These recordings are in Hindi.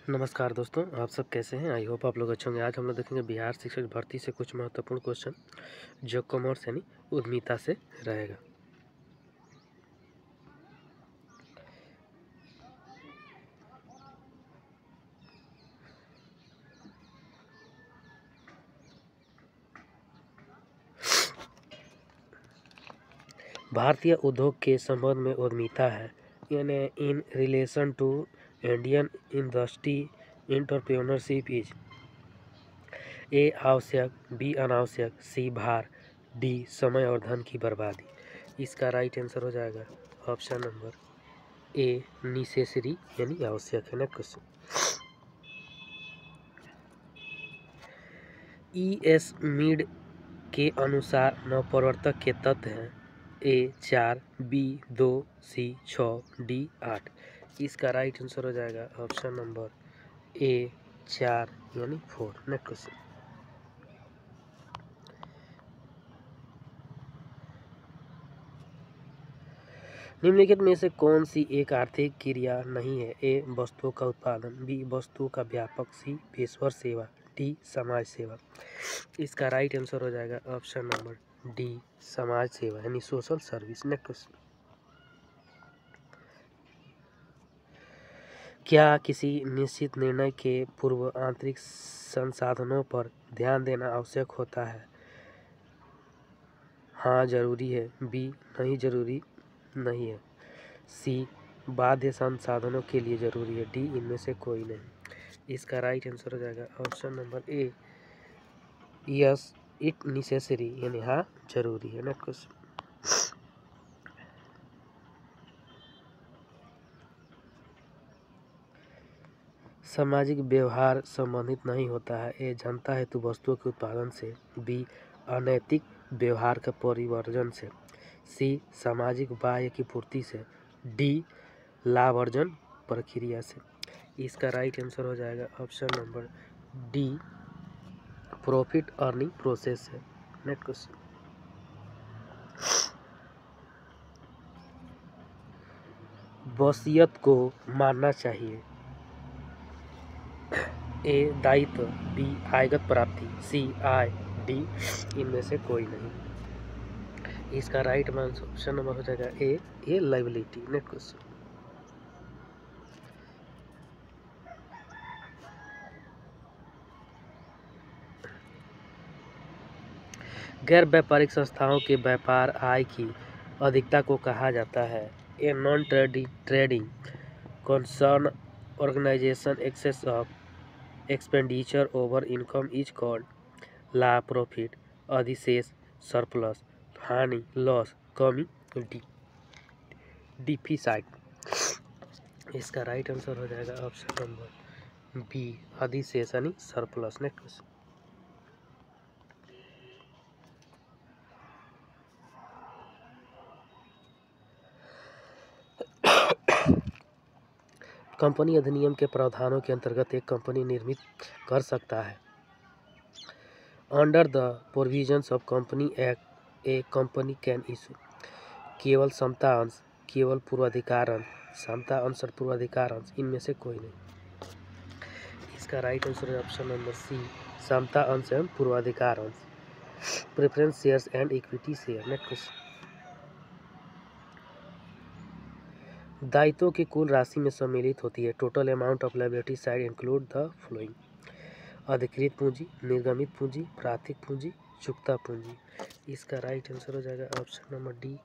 नमस्कार दोस्तों, आप सब कैसे हैं। आई होप आप लोग अच्छे होंगे। आज हम लोग देखेंगे बिहार शिक्षक भर्ती से कुछ महत्वपूर्ण क्वेश्चन जो कॉमर्स यानी उद्यमिता से रहेगा। भारतीय उद्योग के संबंध में उद्यमिता है, यानी in relation to Indian industry entrepreneurship is A आवश्यक, बी अनावश्यक, सी भार, डी समय और धन की बर्बादी। इसका राइट आंसर हो जाएगा ऑप्शन नंबर ए नेसेसरी यानी आवश्यक है। नेक्स्ट क्वेश्चन, ES मिड के अनुसार नवप्रवर्तक के तत्व हैं ए 4, बी 2, सी 6, डी 8। इसका राइट आंसर हो जाएगा ऑप्शन नंबर ए 4 यानी 4। नेक्स्ट क्वेश्चन, निम्नलिखित में से कौन सी एक आर्थिक क्रिया नहीं है। ए वस्तुओं का उत्पादन, बी वस्तुओं का व्यापक, सी पेशेवर सेवा, डी समाज सेवा। इसका राइट आंसर हो जाएगा ऑप्शन नंबर डी समाज सेवा यानी सोशल सर्विस। नेक्स्ट क्वेश्चन, क्या किसी निश्चित निर्णय के पूर्व आंतरिक संसाधनों पर ध्यान देना आवश्यक होता है। हाँ जरूरी है, बी नहीं जरूरी नहीं है, सी बाध्य संसाधनों के लिए जरूरी है, डी इनमें से कोई नहीं। इसका राइट आंसर हो जाएगा option number A yes it necessary यानी हाँ जरूरी है। नेक्स्ट क्वेश्चन, सामाजिक व्यवहार संबंधित नहीं होता है। ए जनता हेतु वस्तुओं के उत्पादन से, बी अनैतिक व्यवहार के परिवर्जन से, सी सामाजिक बाह्य की पूर्ति से, डी लाभ अर्जन प्रक्रिया से। इसका राइट आंसर हो जाएगा option number D profit earning process है। नेक्स्ट क्वेश्चन, वसीयत को मानना चाहिए। ए दायित्व, बी आयगत प्राप्ति, सी आय, डी इनमें से कोई नहीं। इसका राइट ऑप्शन नंबर हो जाएगा ए लायबिलिटी। नेक्स्ट क्वेश्चन, गैर व्यापारिक संस्थाओं के व्यापार आय की अधिकता को कहा जाता है। A non trading concern organisation excess of expenditure over income is called लाभ, प्रॉफिट, अधिशेष, सरप्लस, हानि, लॉस, कमी, डिफिसाइट। इसका राइट आंसर हो जाएगा ऑप्शन नंबर बी अधिशेष यानी सरप्लस। नेक्स्ट क्वेश्चन, कंपनी अधिनियम के प्रावधानों के अंतर्गत एक कंपनी निर्मित कर सकता है। Under the provisions of company act A company can issue केवल समता अंश, केवल पूर्वाधिकार अंश, समता अंश और पूर्वाधिकार अंश इनमें से कोई नहीं। इसका राइट आंसर है ऑप्शन नंबर सी समता अंश एवं पूर्वाधिकार अंश, preference shares and equity share. Next question, दायित्वों की कुल राशि में सम्मिलित होती है। Total amount of liability side include the following: अधिकृत पूंजी, निर्गमित पूंजी, प्राथिक पूंजी, चुकता पूंजी। इसका राइट आंसर हो जाएगा option number D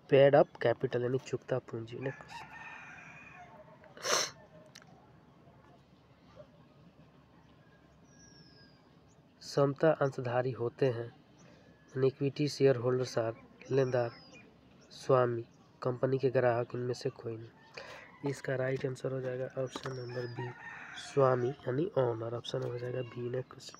paid up capital यानी चुकता पूंजी। नेक्स्ट, समता अंशधारी होते हैं। इक्विटी शेयर होल्डर्स आर लेनदार, स्वामी, कंपनी के ग्राहक इनमें से कोई नहीं। इसका राइट आंसर हो जाएगा ऑप्शन नंबर बी स्वामी यानी ओनर। ऑप्शन हो जाएगा बी। नेक्स्ट,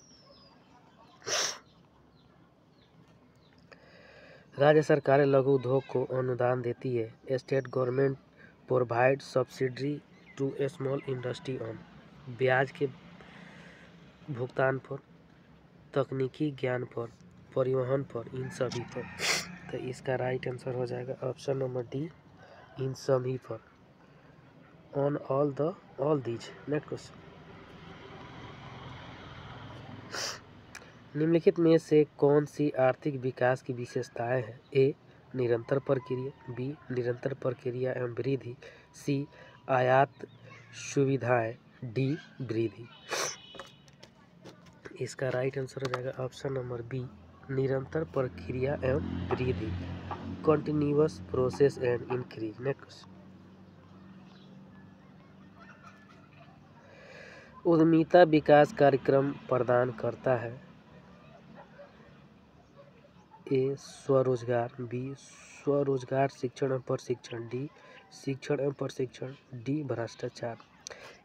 राज्य सरकारें लघु उद्योग को अनुदान देती है। State government provide subsidy to small industry on ब्याज के भुगतान पर, तकनीकी ज्ञान पर, परिवहन पर, इन सभी पर। तो इसका राइट आंसर हो जाएगा ऑप्शन नंबर डी इन सभी पर। On all these. Next question, निम्नलिखित में से कौन सी आर्थिक विकास की विशेषताएं हैं? ए निरंतर प्रक्रिया, बी निरंतर प्रक्रिया एवं वृद्धि, सी आयात सुविधाएं, डी वृद्धि। इसका राइट आंसर हो जाएगा ऑप्शन नंबर बी निरंतर प्रक्रिया एवं वृद्धि, continuous process and increase. Next, उद्यमिता विकास कार्यक्रम प्रदान करता है? ए स्वरोजगार, बी स्वरोजगार शिक्षण एवं प्रशिक्षण, डी शिक्षण एवं प्रशिक्षण, डी भ्रष्टाचार।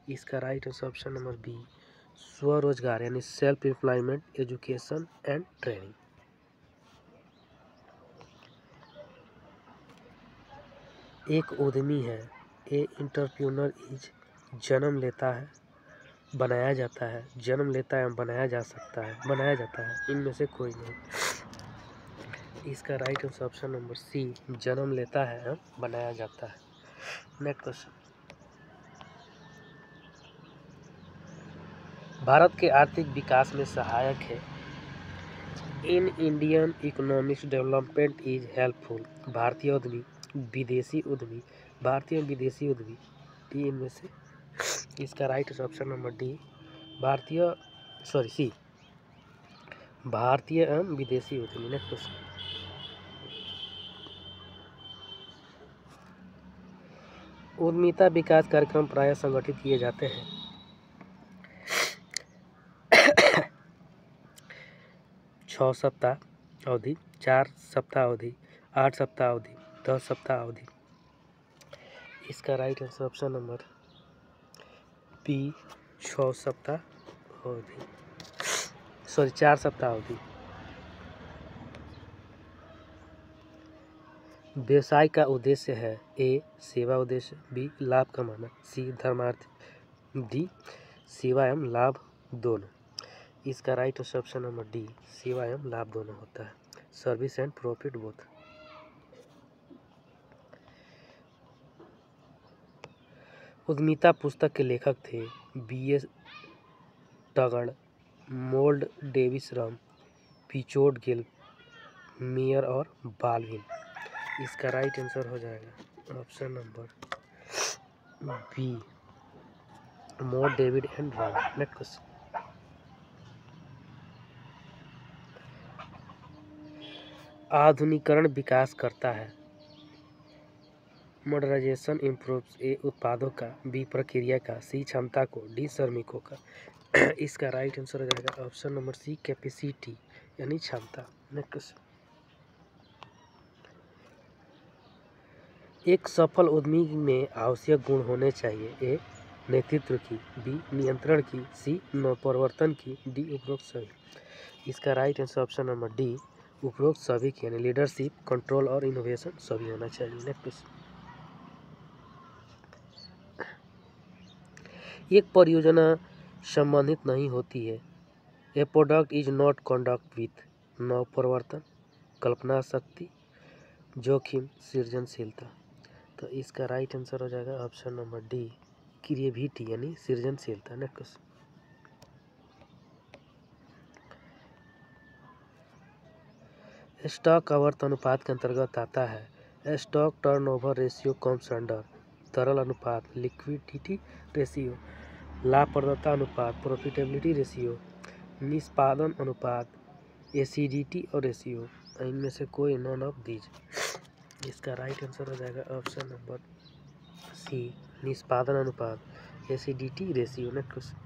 इसका right answer option number B स्वरोजगार यानी self employment education and training. एक उद्यमी है, ए इंटरप्रेन्योर इज जन्म लेता है, बनाया जाता है, जन्म लेता है, बनाया जा सकता है, बनाया जाता है, इनमें से कोई नहीं। इसका right answer option number C जन्म लेता है, बनाया जाता है। नेक्स्ट क्वेश्चन, भारत के आर्थिक विकास में सहायक है? In Indian economics development is helpful, भारतीय उद्यमी, विदेशी उद्यमी, भारतीय विदेशी उद्यमी, डी इनमें से। इसका right answer option number D C भारतीय एवं विदेशी उद्यमी। नेक्स्ट क्वेश्चन, उद्यमिता विकास कार्यक्रम प्रायः संगठित किए जाते हैं? 6 सप्ताह अवधि, 4 सप्ताह अवधि, 8 सप्ताह अवधि, 10 सप्ताह अवधि। इसका right answer option number B 6 सप्ताह अवधि, 4 सप्ताह अवधि। व्यवसाय का उद्देश्य है? ए सेवा उद्देश्य, बी लाभ कमाना, सी धर्मार्थ, डी सेवा एवं लाभ दोनों। इसका राइट ऑप्शन नंबर डी सेवा एवं लाभ दोनों होता है, सर्विस एंड प्रॉफिट बोथ। उद्यमिता पुस्तक के लेखक थे? B.S. टगड़, मोल्ड डेविस रम, पिचोट गिल, मेयर और बाल्विन। इसका राइट आंसर हो जाएगा option number be more David and rum. Next question, आधुनिकीकरण विकास करता है? मॉडर्नाइजेशन इम्प्रूव्स, ए उत्पादों का, बी प्रक्रिया का, सी क्षमता को, डी श्रमिकों का। इसका राइट आंसर हो जाएगा ऑप्शन नंबर सी कैपेसिटी यानी क्षमता। नेक्स्ट क्वेश्चन, एक सफल उद्यमी में आवश्यक गुण होने चाहिए? ए नेतृत्व की, बी नियंत्रण की, सी नवप्रवर्तन की, डी उपरोक्त सभी। इसका right answer option number D उपरोक्त सभी की यानी लीडरशिप, कंट्रोल और इनोवेशन सभी होना चाहिए। नेक्स्ट क्वेश्चन, एक परियोजना संबंधित नहीं होती है? A product is not conduct with नवप्रवर्तन, कल्पना शक्ति, जोखिम, सृजनशीलता। तो इसका राइट आंसर हो जाएगा ऑप्शन नंबर डी क्रिएटिविटी यानी सृजनशीलता। नेक्स्ट क्वेश्चन, स्टॉक आवर्त अनुपात के अंतर्गत आता है? Stock turnover ratio comes under तरल अनुपात, लिक्विडिटी रेशियो, लाभप्रदता अनुपात, प्रॉफिटेबिलिटी रेशियो, निष्पादन अनुपात, एसिडिटी और रेशियो, इनमें से कोई नॉन ऑफ दीज। इसका राइट आंसर हो जाएगा ऑप्शन नंबर सी निष्पादन अनुपात, एसिडिटी रेशियो। नेक्स्ट क्वेश्चन,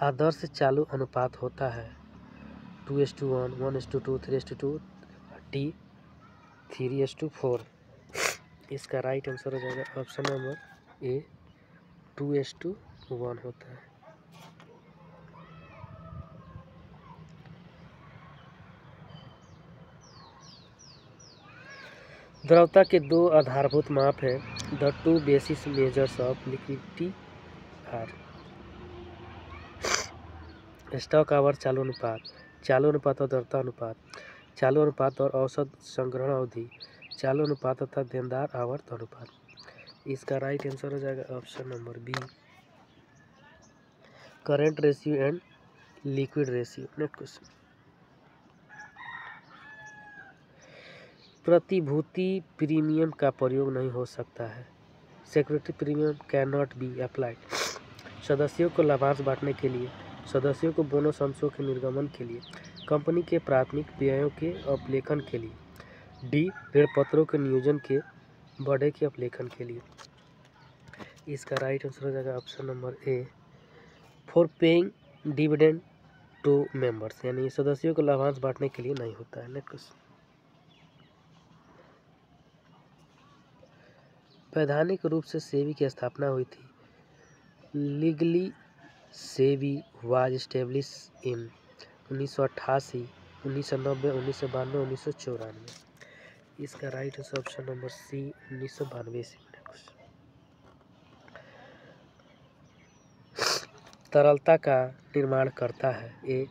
आदर्श चालू अनुपात होता है? 2:1, 1:2, 3:2, डी 3:4। इसका राइट आंसर हो जाएगा ऑप्शन नंबर ए 2:1 होता है। द्रव्यता के दो आधारभूत माप है? The two basis measures of liquidity are stock आवर्त चालू अनुपात और द्रव्यता अनुपात, चालू अनुपात और औसत संग्रहण अवधि, चालू अनुपात तथा देनदार आवर्त अनुपात। इसका राइट आंसर हो जाएगा option number B, current ratio and liquid ratio. Next question, प्रतिभूति प्रीमियम का प्रयोग नहीं हो सकता है। Security premium can not be applied. सदस्यों को लाभांश बांटने के लिए, सदस्यों को बोनस अंशों के निर्गमन के लिए, कंपनी के प्राथमिक व्ययों के अवलेखन के लिए, डी ऋणपत्रों के नियोजन के बढ़े के अवलेखन के लिए। इसका राइट आंसर हो जाएगा option number A, for paying dividend to members, यानी सदस्यों को लाभांश बांटने के लिए नहीं होता है। नेक्स्ट क्वेश्चन, वैधानिक रूप से सेबी की स्थापना हुई थी। Legally SEBI was established in 1988, 1990, 1992, 1994। इसका right answer option number C, 1992 से। तरलता का निर्माण करता है। ए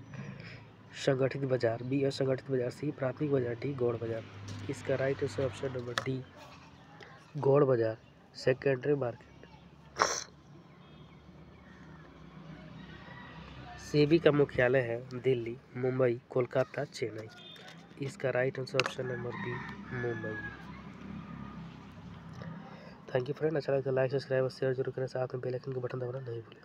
संगठित बाजार, बी असंगठित बाजार, सी प्राथमिक बाजार, डी गौण बाजार। इसका right answer option number D, गौण बाजार, सेकेंडरी मार्केट। सेबी का मुख्यालय है दिल्ली, मुंबई, कोलकाता, चेन्नई। इसका right answer option number B, Mumbai. Thank you friend, अच्छा लगा तो लाइक सब्सक्राइब और शेयर जरूर करें, साथ में बेल आइकन का बटन दबाना नहीं भूलें।